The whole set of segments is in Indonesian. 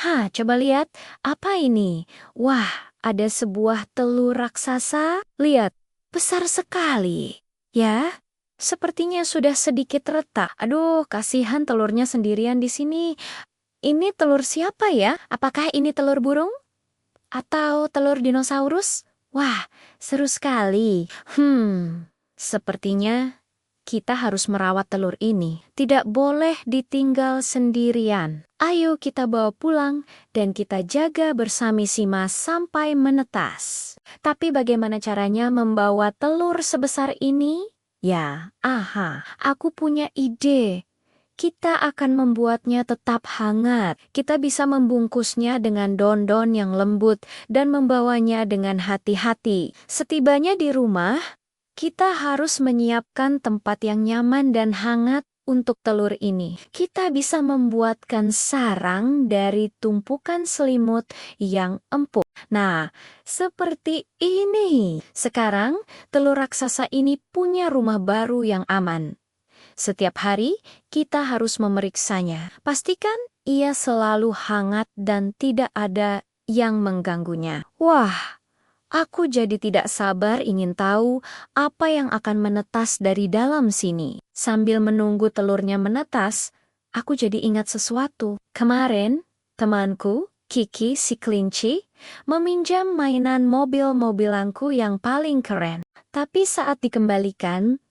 Hah, coba lihat. Apa ini? Wah, ada sebuah telur raksasa. Lihat, besar sekali. Ya, sepertinya sudah sedikit retak. Aduh, kasihan telurnya sendirian di sini. Ini telur siapa ya? Apakah ini telur burung? Atau telur dinosaurus? Wah, seru sekali. Sepertinya kita harus merawat telur ini. Tidak boleh ditinggal sendirian. Ayo kita bawa pulang dan kita jaga bersama-sama sampai menetas. Tapi bagaimana caranya membawa telur sebesar ini? Ya, aku punya ide. Kita akan membuatnya tetap hangat. Kita bisa membungkusnya dengan daun-daun yang lembut dan membawanya dengan hati-hati. Setibanya di rumah, kita harus menyiapkan tempat yang nyaman dan hangat untuk telur ini. Kita bisa membuatkan sarang dari tumpukan selimut yang empuk. Nah, seperti ini. Sekarang, telur raksasa ini punya rumah baru yang aman. Setiap hari, kita harus memeriksanya. Pastikan ia selalu hangat dan tidak ada yang mengganggunya. Wah, aku jadi tidak sabar ingin tahu apa yang akan menetas dari dalam sini. Sambil menunggu telurnya menetas, aku jadi ingat sesuatu. Kemarin, temanku, Kiki si kelinci, meminjam mainan mobil-mobilanku yang paling keren. Tapi saat dikembalikan,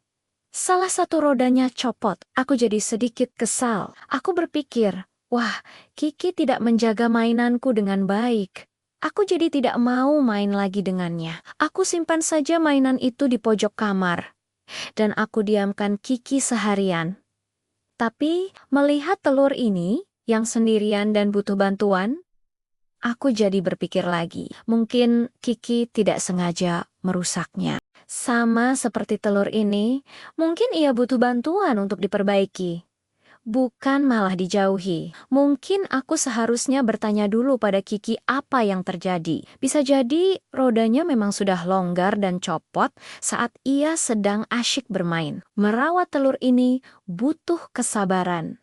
salah satu rodanya copot. Aku jadi sedikit kesal. Aku berpikir, wah, Kiki tidak menjaga mainanku dengan baik. Aku jadi tidak mau main lagi dengannya. Aku simpan saja mainan itu di pojok kamar. Dan aku diamkan Kiki seharian. Tapi melihat telur ini yang sendirian dan butuh bantuan, aku jadi berpikir lagi. Mungkin Kiki tidak sengaja merusaknya. Sama seperti telur ini, mungkin ia butuh bantuan untuk diperbaiki. Bukan malah dijauhi. Mungkin aku seharusnya bertanya dulu pada Kiki apa yang terjadi. Bisa jadi rodanya memang sudah longgar dan copot saat ia sedang asyik bermain. Merawat telur ini butuh kesabaran.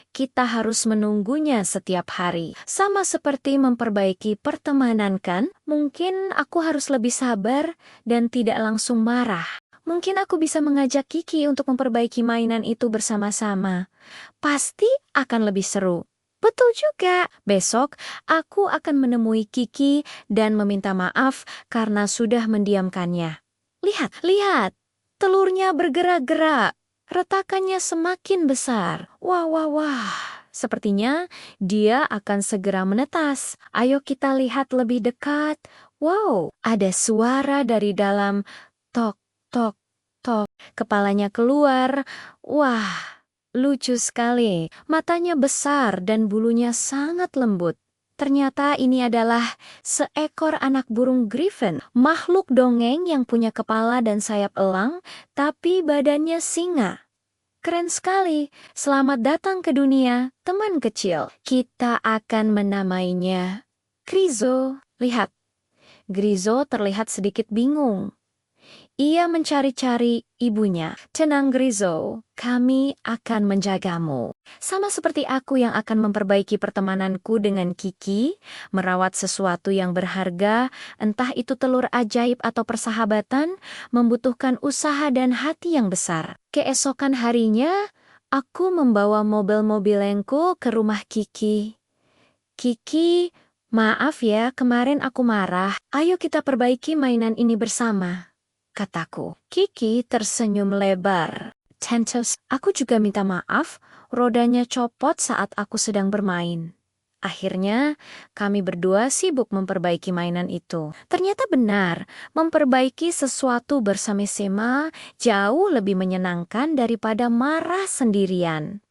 Kita harus menunggunya setiap hari. Sama seperti memperbaiki pertemanan kan? Mungkin aku harus lebih sabar dan tidak langsung marah. Mungkin aku bisa mengajak Kiki untuk memperbaiki mainan itu bersama-sama. Pasti akan lebih seru. Betul juga. Besok, aku akan menemui Kiki dan meminta maaf karena sudah mendiamkannya. Lihat. Telurnya bergerak-gerak. Retakannya semakin besar. Wah. Sepertinya dia akan segera menetas. Ayo kita lihat lebih dekat. Wow, ada suara dari dalam. Tok, tok, tok. Kepalanya keluar. Wah, lucu sekali. Matanya besar dan bulunya sangat lembut. Ternyata ini adalah seekor anak burung griffin, makhluk dongeng yang punya kepala dan sayap elang, tapi badannya singa. Keren sekali. Selamat datang ke dunia, teman kecil. Kita akan menamainya Grizo. Lihat, Grizo terlihat sedikit bingung. Ia mencari-cari ibunya. Tenang Grizo, kami akan menjagamu. Sama seperti aku yang akan memperbaiki pertemananku dengan Kiki, merawat sesuatu yang berharga, entah itu telur ajaib atau persahabatan, membutuhkan usaha dan hati yang besar. Keesokan harinya, aku membawa mobil-mobilengku ke rumah Kiki. Kiki, maaf ya, kemarin aku marah. Ayo kita perbaiki mainan ini bersama, kataku. Kiki tersenyum lebar. Tentos, aku juga minta maaf, rodanya copot saat aku sedang bermain. Akhirnya, kami berdua sibuk memperbaiki mainan itu. Ternyata benar, memperbaiki sesuatu bersama-sama jauh lebih menyenangkan daripada marah sendirian.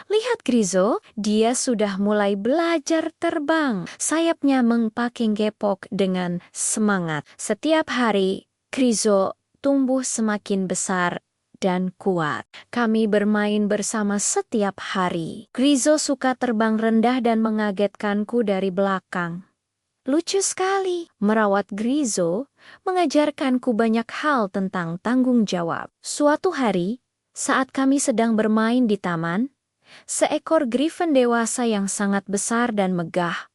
Lihat Grizo, dia sudah mulai belajar terbang. Sayapnya mengpaking gepok dengan semangat. Setiap hari, Grizo tumbuh semakin besar dan kuat. Kami bermain bersama setiap hari. Grizo suka terbang rendah dan mengagetkanku dari belakang. Lucu sekali. Merawat Grizo mengajarkanku banyak hal tentang tanggung jawab. Suatu hari, saat kami sedang bermain di taman, seekor griffin dewasa yang sangat besar dan megah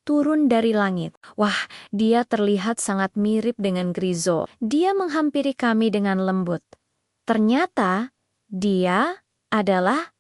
turun dari langit. Wah, dia terlihat sangat mirip dengan Grizo. Dia menghampiri kami dengan lembut. Ternyata, dia adalah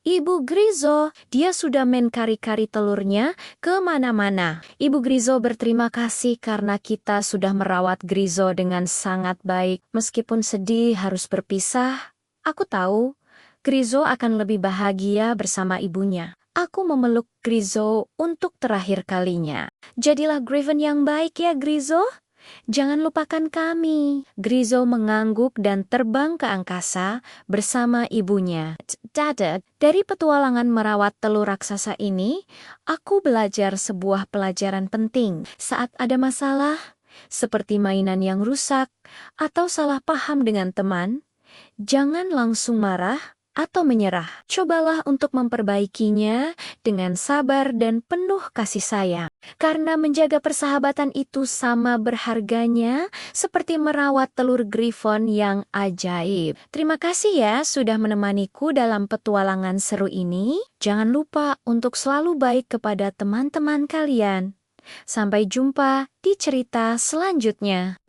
Ibu Grizo. Dia sudah main kari-kari telurnya kemana-mana. Ibu Grizo berterima kasih karena kita sudah merawat Grizo dengan sangat baik. Meskipun sedih harus berpisah, aku tahu Grizo akan lebih bahagia bersama ibunya. Aku memeluk Grizo untuk terakhir kalinya. Jadilah Griffin yang baik ya, Grizo. Jangan lupakan kami. Grizo mengangguk dan terbang ke angkasa bersama ibunya. Dada, dari petualangan merawat telur raksasa ini, aku belajar sebuah pelajaran penting. Saat ada masalah, seperti mainan yang rusak atau salah paham dengan teman, jangan langsung marah atau menyerah. Cobalah untuk memperbaikinya dengan sabar dan penuh kasih sayang. Karena menjaga persahabatan itu sama berharganya seperti merawat telur griffon yang ajaib. Terima kasih ya sudah menemaniku dalam petualangan seru ini. Jangan lupa untuk selalu baik kepada teman-teman kalian. Sampai jumpa di cerita selanjutnya.